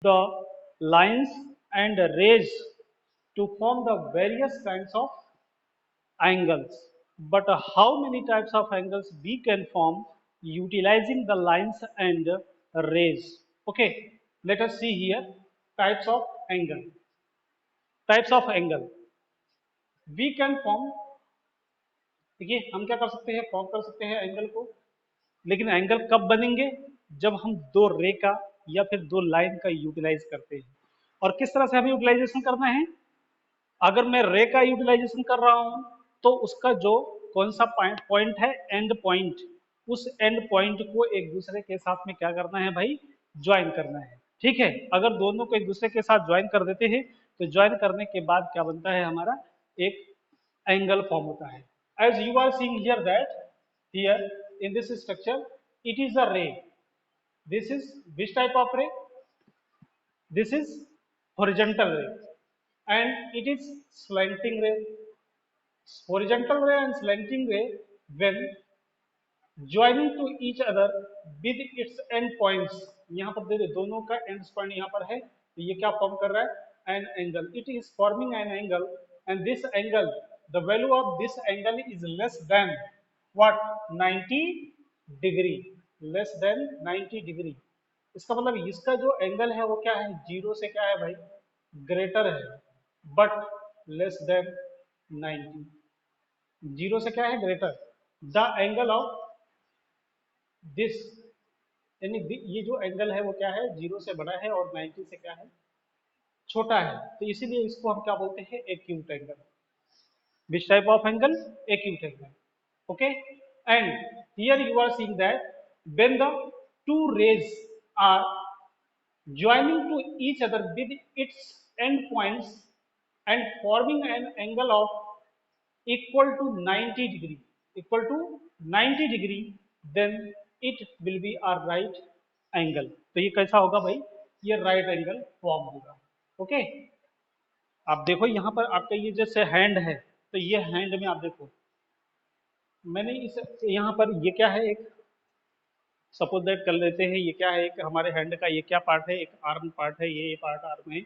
the lines and rays to form the various kinds of angles. But how many types of angles we can form utilizing the lines and rays? Okay, let us see here types of angle. Types of angle. We can form, देखिए हम क्या कर सकते हैं, form कर सकते हैं angle को, लेकिन एंगल कब बनेंगे? जब हम दो रे का या फिर दो लाइन का यूटिलाइज करते हैं। और किस तरह से हमें यूटिलाइजेशन करना है? अगर मैं रे का यूटिलाइजेशन कर रहा हूं तो उसका जो कौन सा पॉइंट है, एंड पॉइंट, उस एंड पॉइंट को एक दूसरे के साथ में क्या करना है भाई? ज्वाइन करना है। ठीक है, अगर दोनों को एक दूसरे के साथ ज्वाइन कर देते हैं तो ज्वाइन करने के बाद क्या बनता है हमारा? एक एंगल फॉर्म होता है। As you are seeing here that here in this structure it is a ray. This is which type of ray? This is horizontal ray and it is slanting ray. Horizontal ray and slanting ray when joining to each other with its end points. यहाँ पर देखो दोनों का and point यहाँ पर है, तो ये क्या फॉर्म कर रहा है? An angle. It is forming an angle and this angle, the value of this angle is less than what? 90 degree. Less than 90 degree. इसका मतलब इसका जो एंगल है वो क्या है? जीरो से क्या है भाई? ग्रेटर है, बट लेस देन 90। जीरो से क्या है? Greater. The angle of this, यानी ये जो एंगल है वो क्या है? जीरो से बड़ा है और 90 से क्या है? छोटा है। तो इसीलिए इसको हम क्या बोलते हैं? Acute angle. Which type of angle? Acute angle. Okay, and here you are seeing that when the two rays are joining to each other with its end points and forming an angle of equal to 90 degree, equal to 90 degree, then it will be a right angle। तो ये कैसा होगा भाई? ये right angle form होगा। Okay, आप देखो यहाँ पर आपका ये जैसे हैंड है, तो ये हैंड में आप देखो मैंने इस यहाँ पर ये क्या है? एक सपोज दैट कर लेते हैं, ये क्या है? एक हमारे हैंड का ये क्या पार्ट है? एक आर्म पार्ट है, ये पार्ट आर्म है।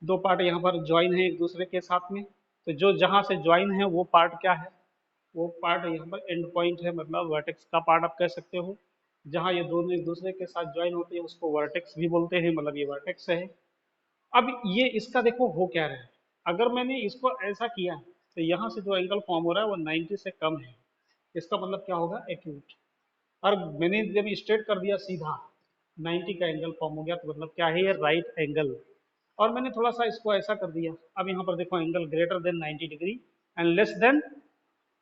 दो पार्ट यहाँ पर ज्वाइन है एक दूसरे के साथ में। तो जो जहाँ से ज्वाइन है वो पार्ट क्या है? वो पार्ट यहाँ पर एंड पॉइंट है, मतलब वर्टेक्स का पार्ट आप कह सकते हो। जहाँ ये दोनों एक दूसरे के साथ ज्वाइन होते हैं उसको वर्टेक्स भी बोलते हैं, मतलब ये वर्टेक्स है। अब ये इसका देखो हो क्या रहा है? अगर मैंने इसको ऐसा किया तो यहाँ से जो एंगल फॉर्म हो रहा है वो 90 से कम है। इसका मतलब क्या होगा? एक्यूट। और मैंने जब स्ट्रेट कर दिया सीधा, 90 का एंगल फॉर्म हो गया, तो मतलब क्या है? ये राइट एंगल। और मैंने थोड़ा सा इसको ऐसा कर दिया, अब यहाँ पर देखो angle greater than 90 degree and less than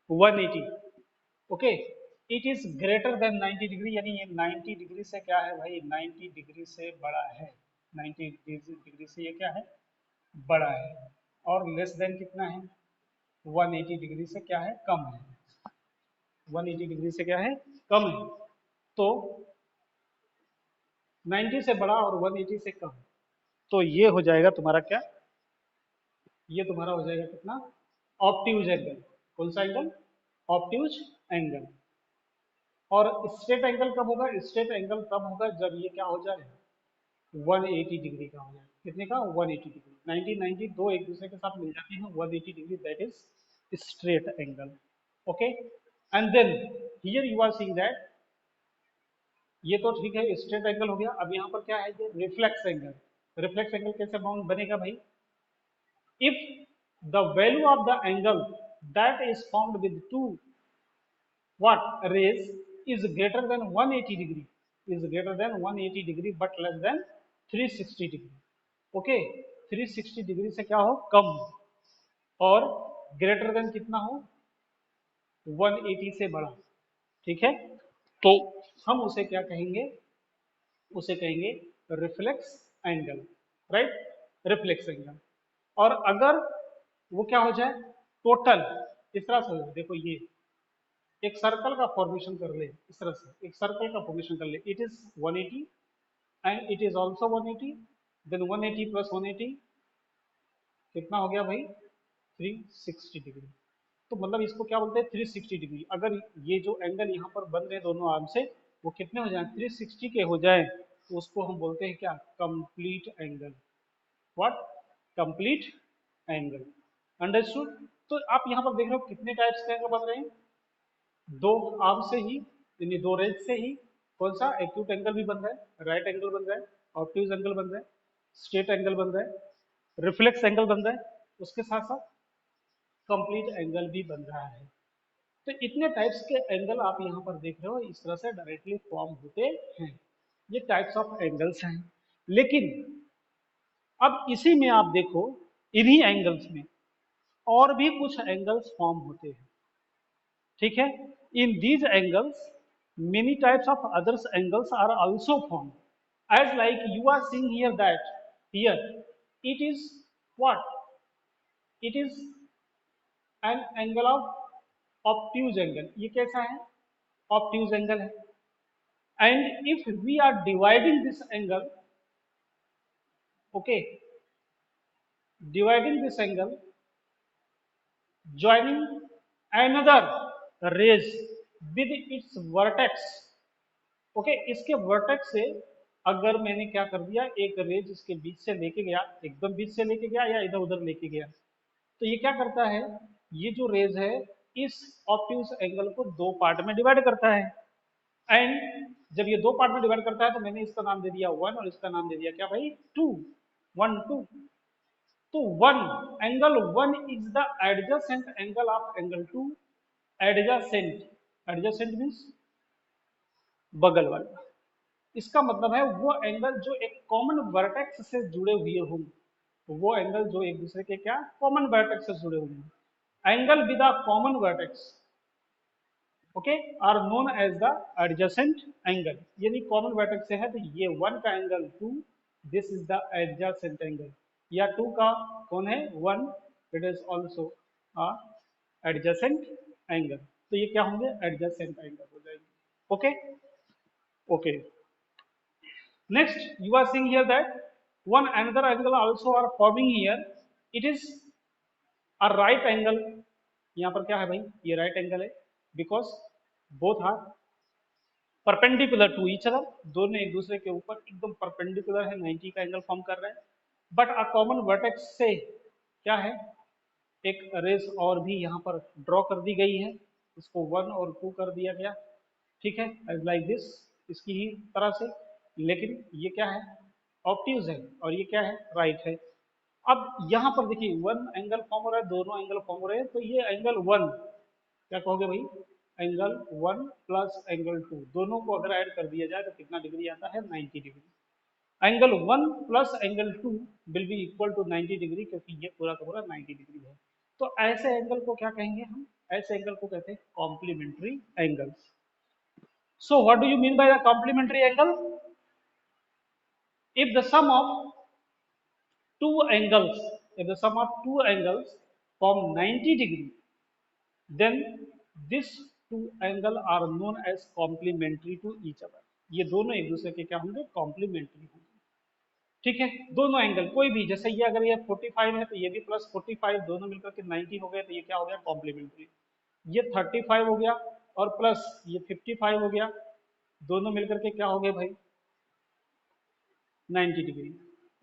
180। Okay, it is greater than 90 degree, यानी ये 90 डिग्री से क्या है भाई? 90 डिग्री से बड़ा है। 90 डिग्री से ये क्या है? बड़ा है। और लेस देन कितना है? 180 डिग्री से क्या है? कम है। 180 डिग्री से क्या है? कम है। तो 90 से बड़ा और 180 से कम, तो ये हो जाएगा तुम्हारा क्या? ये तुम्हारा हो जाएगा कितना? ऑप्टियूज एंगल। कौन सा एंगल? ऑप्टियूज एंगल। और स्ट्रेट एंगल कब होगा? स्ट्रेट एंगल तब होगा जब ये क्या हो जाए? 180 डिग्री का हो जाए। कितने का? 180 डिग्री। 90 90 दो एक दूसरे के साथ मिल जाते हैं, 180 degree, that is straight angle. Okay, and then here you are seeing that ये तो ठीक है, स्ट्रेट एंगल हो गया। अब यहाँ पर क्या है? ये रिफ्लेक्स एंगल। रिफ्लेक्स एंगल कैसे बनेगा भाई? if the value of the angle that is formed with two what rays is greater than 180 degree, is greater than 180 degree but less than 360 degree। Okay, 360 degree से क्या हो? कम हो। और greater than कितना हो? 180 से बड़ा। ठीक है, तो हम उसे क्या कहेंगे? उसे कहेंगे reflex angle. Right, reflex angle. और अगर वो क्या हो जाए? टोटल इस तरह से हो जाए, देखो ये एक सर्कल का फॉर्मेशन कर ले, इस तरह से एक सर्कल का फॉर्मेशन कर ले। It is 180 and it is also 180, then 180 plus 180 कितना हो गया भाई? 360 डिग्री। तो मतलब इसको क्या बोलते हैं? 360 डिग्री। अगर ये जो एंगल यहाँ पर बन रहे दोनों आर्म से वो कितने हो जाए? 360 के हो जाए, तो उसको हम बोलते हैं क्या, complete angle. What, complete angle. Understood. तो आप यहाँ पर देख रहे हो कितने टाइप्स के एंगल बन रहे हैं, दो आर्म से ही, यानी दो रेज से ही कौन सा एक्यूट एंगल भी बन रहा है, राइट एंगल बन रहा है, ऑब्ट्यूज एंगल बन रहा है, स्ट्रेट एंगल बन रहा है, रिफ्लेक्स एंगल बन रहा है, उसके साथ साथ कंप्लीट एंगल भी बन रहा है। तो इतने टाइप्स के एंगल आप यहाँ पर देख रहे हो, इस तरह से डायरेक्टली फॉर्म होते हैं। ये टाइप्स ऑफ एंगल्स हैं। लेकिन अब इसी में आप देखो, इन्हीं एंगल्स में और भी कुछ एंगल्स फॉर्म होते हैं। ठीक है, in these angles many types of others angles are also formed, as like you are seeing here that here it is what, it is an angle of obtuse angle। ये कैसा है, obtuse angle है। and if we are dividing this angle, okay, dividing this angle, joining another rays with its vertex, okay, इसके vertex से अगर मैंने क्या कर दिया, एक रेज इसके बीच से लेके गया, एकदम बीच से लेके गया या इधर उधर लेके गया, तो ये क्या करता है, ये जो रेज है इस ऑब्ट्यूज एंगल को दो पार्ट में डिवाइड करता है। एंड जब ये दो पार्ट में डिवाइड करता है तो मैंने इसका नाम दे दिया वन और इसका नाम दे दिया क्या भाई, टू, वन टू। तो one, angle one is the adjacent angle of angle two. Adjacent, adjacent means बगल वाला। इसका मतलब है वो एंगल जो एक कॉमन वर्टेक्स से जुड़े हुए हों, वो एंगल जो एक दूसरे के क्या, कॉमन वर्टेक्स से जुड़े हुए हैं। Angle with a common vertex, okay, are known as the adjacent angle. यानी कॉमन वर्टेक्स से है तो ये वन का angle two, this is the adjacent angle. या टू का कौन है, one, it is also a adjacent angle. तो ये क्या होंगे, एडजेसेंट एंगल हो जाएंगे। Okay, okay. Next, you are seeing here that one another angle also are forming here. It is a right angle. यहाँ पर क्या है भाई, ये राइट एंगल है, because both are perpendicular to each other. दोनों एक दूसरे के ऊपर एकदम परपेंडिकुलर है, 90 का एंगल फॉर्म कर रहा है। बट अ कॉमन वर्टेक्स से क्या है, एक रेस और भी यहाँ पर ड्रॉ कर दी गई है, इसको वन और टू कर दिया गया। ठीक है, एज लाइक दिस, इसकी ही तरह से। लेकिन ये क्या है, ऑब्ट्यूज है और ये क्या है, राइट है। अब यहाँ पर देखिए वन एंगल फॉर्म हो रहा है, दोनों एंगल फॉर्म हो रहे हैं, तो ये एंगल वन क्या कहोगे भाई, angle one plus angle two, दोनों को अगर ऐड कर दिया जाए तो कितना डिग्री आता है, 90 degree. Angle one plus angle two will be equal to 90 degree, क्योंकि ये पूरा का पूरा 90 डिग्री है। तो ऐसे एंगल को क्या कहेंगे हम, ऐसे एंगल को कहते हैं complementary angle. So what do you mean by the complementary angle? If the sum of two angles, if the sum of two angles form 90 degree, then this two angle are known as complementary to each other। ये दोनों एक दूसरे के क्या होंगे, complementary होंगे। ठीक है, दोनों एंगल कोई भी, जैसे ये अगर ये 45 है तो ये भी प्लस 45, दोनों मिलकर के 90 हो गए, तो ये क्या हो गया, कॉम्प्लीमेंट्री। ये 35 हो गया और प्लस ये 55 हो गया, दोनों मिलकर के क्या हो गए भाई, 90 डिग्री।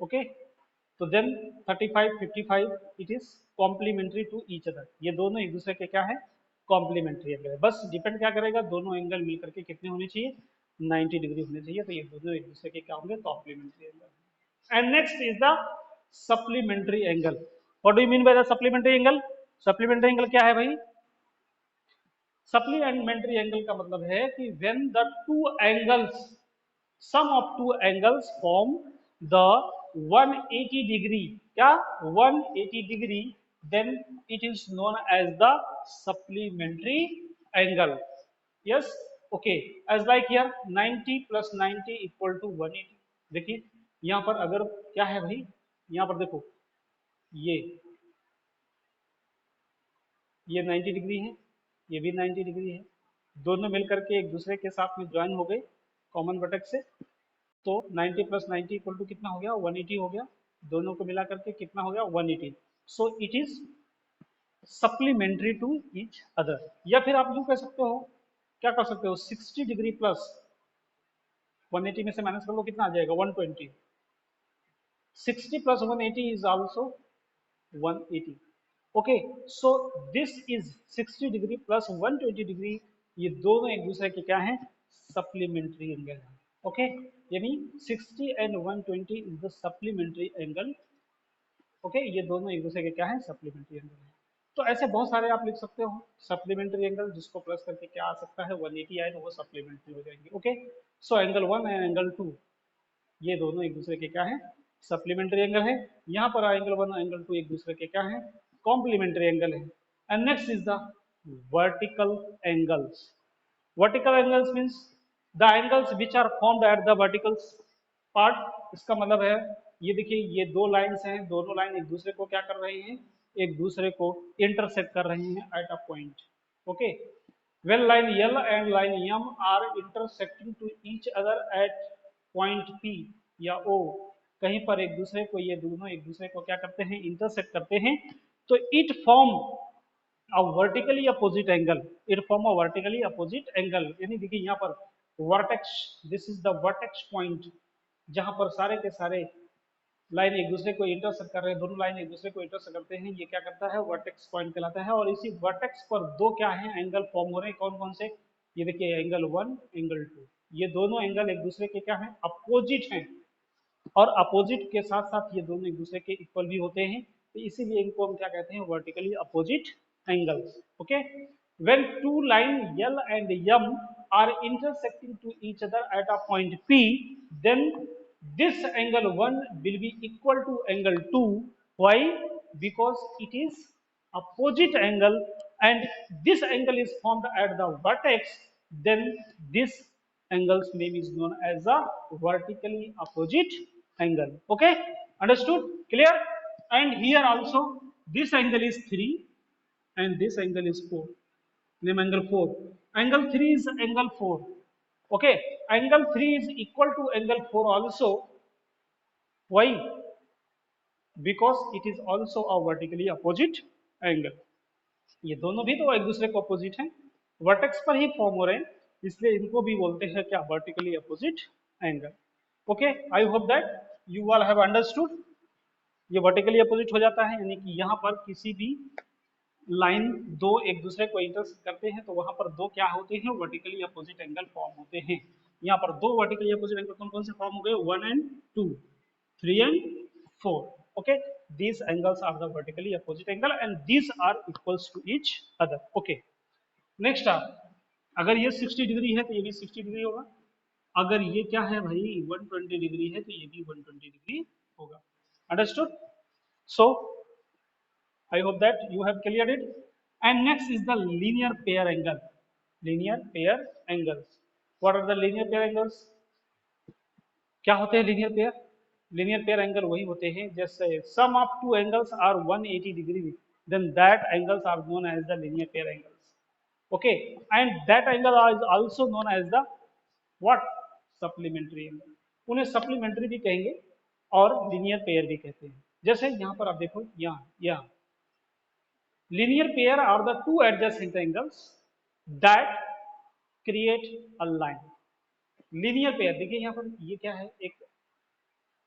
ओके, तो then 35 55 it is complementary to each other. ये दोनों एक दूसरे के क्या है, कॉम्प्लीमेंट्री एंगल है। बस डिपेंड क्या करेगा, दोनों एंगल मिलकर के कितने होने चाहिए, 90 डिग्री होने चाहिए। तो ये दोनों एक दूसरे के क्या होंगे, complementary angle. And next is the supplementary angle. What do you mean by the supplementary angle? Supplementary angle क्या है भाई? सप्लीमेंट्री एंगल का मतलब है कि when the two angles, sum of two angles form the 180 degree, क्या 180 degree, then it is known as the supplementary angle। yes, okay, as like here 90 plus 90 equal to 180। देखिए यहाँ पर अगर क्या है भाई, यहाँ पर देखो ये ये 90 डिग्री है, ये भी 90 डिग्री है, दोनों मिलकर के एक दूसरे के साथ में ज्वाइन हो गए कॉमन वर्टेक्स से। तो 90 प्लस 90 इक्वल टू कितना हो गया, 180 हो गया, दोनों को मिला करके कितना हो गया, 180। So it is supplementary to each other. या फिर आप यूं कह सकते हो, क्या कर सकते हो, 60 डिग्री प्लस 180 में से माइनस कर लो, कितना आ जाएगा 120। 60 plus 180 is also 180. Okay, so this is 60 degree plus 120 degree, ये दोनों एक दूसरे के क्या हैं, सप्लीमेंट्री एंगल है। ओके, यानी 60 and 120 is the supplementary angle। Okay, ये दोनों एक दूसरे के क्या है, सप्लीमेंट्री एंगल है। तो ऐसे बहुत सारे आप लिख सकते हो सप्लीमेंट्री एंगल, जिसको प्लस करके क्या आ सकता है 180 आए तो वो सप्लीमेंट्री हो जाएंगे। Okay, so angle 1 and angle 2 ये दोनों एक दूसरे के क्या है, सप्लीमेंट्री एंगल है। यहाँ पर एंगल 1 एंगल 2 एक दूसरे के क्या है, कॉम्प्लीमेंट्री एंगल है। And next is the vertical angles. Vertical angles means the angles which are formed at the vertical part. इसका मतलब है ये देखिए, ये दो लाइंस हैं, दोनों लाइन एक दूसरे को क्या कर रही हैं, एक दूसरे को इंटरसेक्ट कर रही हैं at a point. Okay, when line L and line M are intersecting to each other at point P या O, कहीं पर एक दूसरे को, ये दोनों एक दूसरे को क्या करते हैं, इंटरसेक्ट करते हैं, तो it form a vertically opposite angle. It form a vertically opposite angle, यानी देखिए यहाँ पर vertex, this is the vertex point, जहां पर सारे के सारे लाइन एक दूसरे को इंटरसेक्ट कर रहे हैं, दोनों लाइन एक दूसरे को इंटरसेक्ट करते हैं, ये क्या करता है, वर्टेक्स पॉइंट कहलाता है। और इसी वर्टेक्स पर दो क्या है, एंगल फॉर्म हो रहे हैं, कौन कौन से, ये देखिए एंगल 1 एंगल 2, ये दोनों एंगल एक दूसरे के क्या है, अपोजिट हैं। और अपोजिट के साथ साथ ये दोनों एक दूसरे के इक्वल भी होते हैं, तो इसीलिए इनको हम क्या कहते हैं, vertically opposite angles. Okay, when two line L and M are intersecting to each other at a point P, then this angle 1 will be equal to angle 2. Why? Because it is opposite angle and this angle is formed at the vertex, then this angle's name is known as a vertically opposite angle. Okay, understood, clear? And here also this angle is 3 and this angle is 4, name angle 4, angle 3 is angle 4. Okay, angle 3 is equal to angle 4 also. Why? Because it is also a vertically opposite angle। ये दोनों भी तो एक दूसरे को opposite हैं, vertex पर ही form हो रहे हैं, इसलिए इनको भी बोलते हैं क्या, vertically opposite angle. Okay, I hope that you all have understood. ये वर्टिकली अपोजिट हो जाता है, यानी कि यहाँ पर किसी भी लाइन दो एक दूसरे को इंटरसेक्ट करते हैं तो वहां पर दो क्या होते हैं, वर्टिकली अपोजिट एंगल फॉर्म होते हैं। यहाँ पर दो वर्टिकली अपोजिट एंगल कौन कौन से फॉर्म हो गए, 1 and 2, 3 and 4। okay, these angles are the vertically opposite angle and these are equals to each other। okay, next अगर ये 60 डिग्री है तो ये भी 60 डिग्री होगा, अगर ये क्या है भाई 120 डिग्री है तो ये भी 120 डिग्री होगा। Understood? So I hope that you have cleared it। And next is the linear pair angle। Linear pair angles। What are the linear pair angles? क्या होते हैं linear pair? Linear pair angle वही होते हैं जैसे sum of two angles are 180 degree, then that angles are known as the linear pair angles। Okay, and that angle is also known as the what? Supplementary angle। उन्हें supplementary भी कहेंगे और linear pair भी कहते हैं। जैसे यहाँ पर आप देखो, यहाँ linear pair are the two adjacent angles that create a line। linear pair देखिए यहाँ पर ये क्या है, एक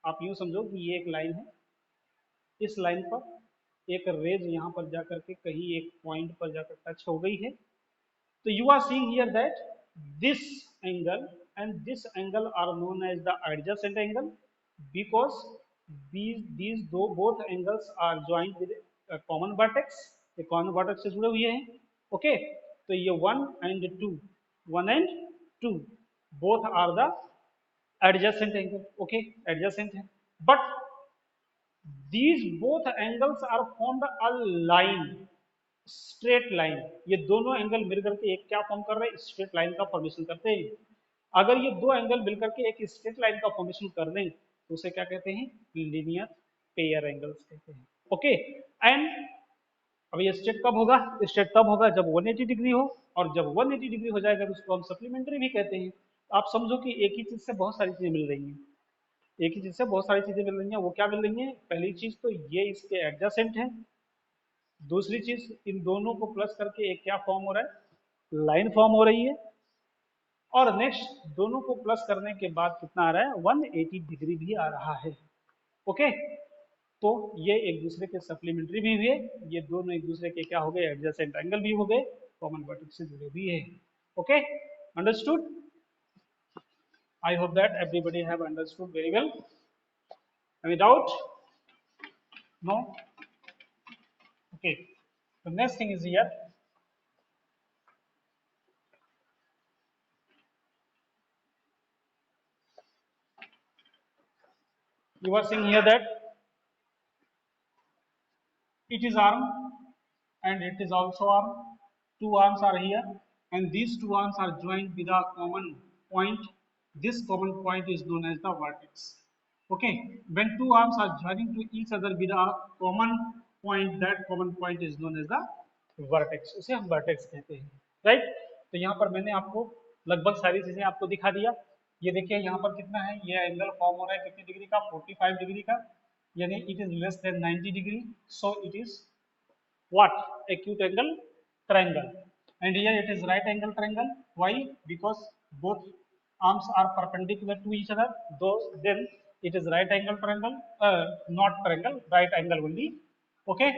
आप यूं समझो कि ये एक लाइन है, इस लाइन पर एक रेज यहाँ पर जाकर के कहीं एक पॉइंट पर जाकर टच हो गई है, तो you are seeing here that this angle and this angle are known as the adjacent angle because these दो both angles are joined with a common vertex, ये common vertex से जुड़े हुए हैं। ओके, तो ये 1 and 2, 1 and 2 both are the adjacent angle। Okay, adjacent है, but these both angles are formed a line, straight line. ये दोनों एंगल मिलकर के एक क्या फॉर्म कर रहे हैं, स्ट्रेट लाइन का फॉर्मेशन करते हैं। अगर ये दो एंगल मिलकर के एक स्ट्रेट लाइन का फॉर्मेशन कर दें तो उसे क्या कहते हैं, लीनियर पेयर एंगल्स कहते हैं। ओके, एंड अब ये स्ट्रेट कब होगा, स्ट्रेट तब होगा जब 180 डिग्री हो, और जब 180 डिग्री हो जाएगा तो उसको हम सप्लीमेंट्री भी कहते हैं। आप समझो कि एक ही चीज से बहुत सारी चीजें मिल रही हैं, एक ही चीज से बहुत सारी चीजें मिल रही हैं। वो क्या मिल रही हैं, पहली चीज तो ये इसके एडजेसेंट है, दूसरी चीज इन दोनों को प्लस करके एक क्या फॉर्म हो रहा है, लाइन फॉर्म हो रही है, और नेक्स्ट दोनों को प्लस करने के बाद कितना आ रहा है, 180 डिग्री भी आ रहा है। ओके, तो ये एक दूसरे के सप्लीमेंट्री भी हुए, ये दोनों एक दूसरे के क्या हो गए, एडजेसेंट एंगल भी हो गए, कॉमन वर्टेक्स से जुड़े भी है। Okay, understood? I hope that everybody have understood very well. Any doubt? No? Okay. The next thing is here. You are seeing here that it is arm and it is also arm. Two arms are here and these two arms are joined with a common point. This common point is known as the vertex. Okay, when two arms are joining to each other with a common point, that common point is known as the vertex. उसे हम vertex कहते हैं, right? तो यहाँ पर मैंने आपको लगभग सारी चीजें आपको दिखा दिया। ये देखिए यहाँ पर कितना है, ये एंगल फॉर्म हो रहा है कितनी डिग्री का, 45 डिग्री का, यानी it is less than 90 degree, so it is what, acute angle triangle, and here it is right angle triangle. Why? Because both arms are perpendicular to each other, those then it is right angle triangle, not triangle, right angle only. Okay,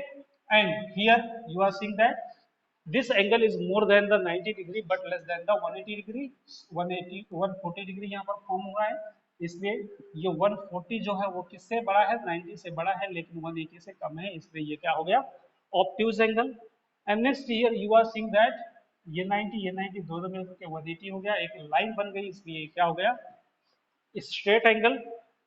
and here you are seeing that this angle is more than the 90 degree but less than the 180 degree, 180 140 degree यहाँ पर form हुआ है, इसलिए ये 140 जो है वो किससे बड़ा है, 90 से बड़ा है, लेकिन 180 से कम है, इसलिए ये क्या हो गया, obtuse angle. And next here you are seeing that ये 90 दोनों मिलकर के 180 हो गया, एक लाइन बन गई, इसलिए क्या हो गया, straight angle.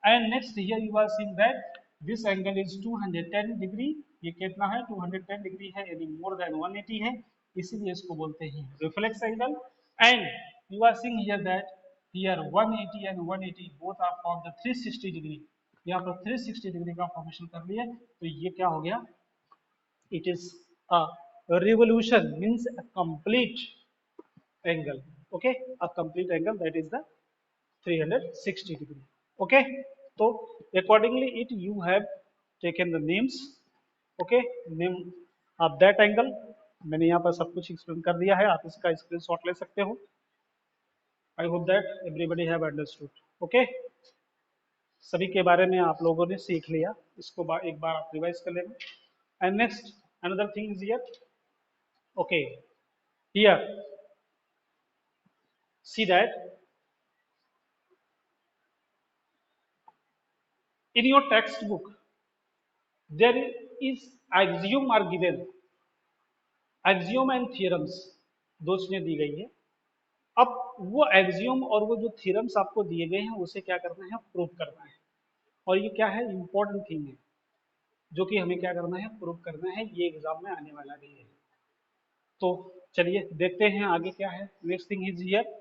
And next here you are seeing that this angle is 210 degree, ये कितना है, 210 डिग्री है, यानी मोर देन 180 है, इसीलिए इसको बोलते हैं reflex angle. And you are seeing here that here 180 and 180 both are from the 360 degree, यहाँ पर 360 डिग्री का फॉर्मेशन कर लिए, तो ये क्या हो गया, it is a revolution, means a complete angle. Okay, a complete angle, that is the 360 degree. Okay, so accordingly it you have taken the names. Okay, name of that angle मैंने यहाँ पर सब कुछ एक्सप्लेन कर दिया है, आप इसका स्क्रीनशॉट ले सकते हो। I hope that everybody have understood. Okay, सभी के बारे में आप लोगों ने सीख लिया, इसको एक बार आप रिवाइज कर लेना। And next another thing is here, okay, here see that in your textbook there is axiom are given, axiom and theorems दो चीजें दी गई है। अब वो axiom और वो जो theorems आपको दिए गए हैं उसे क्या करना है, प्रूव करना है, और ये क्या है, इंपॉर्टेंट थिंग है जो कि हमें क्या करना है, प्रूव करना है, ये एग्जाम में आने वाला भी है। तो चलिए देखते हैं आगे क्या है। Next thing is here,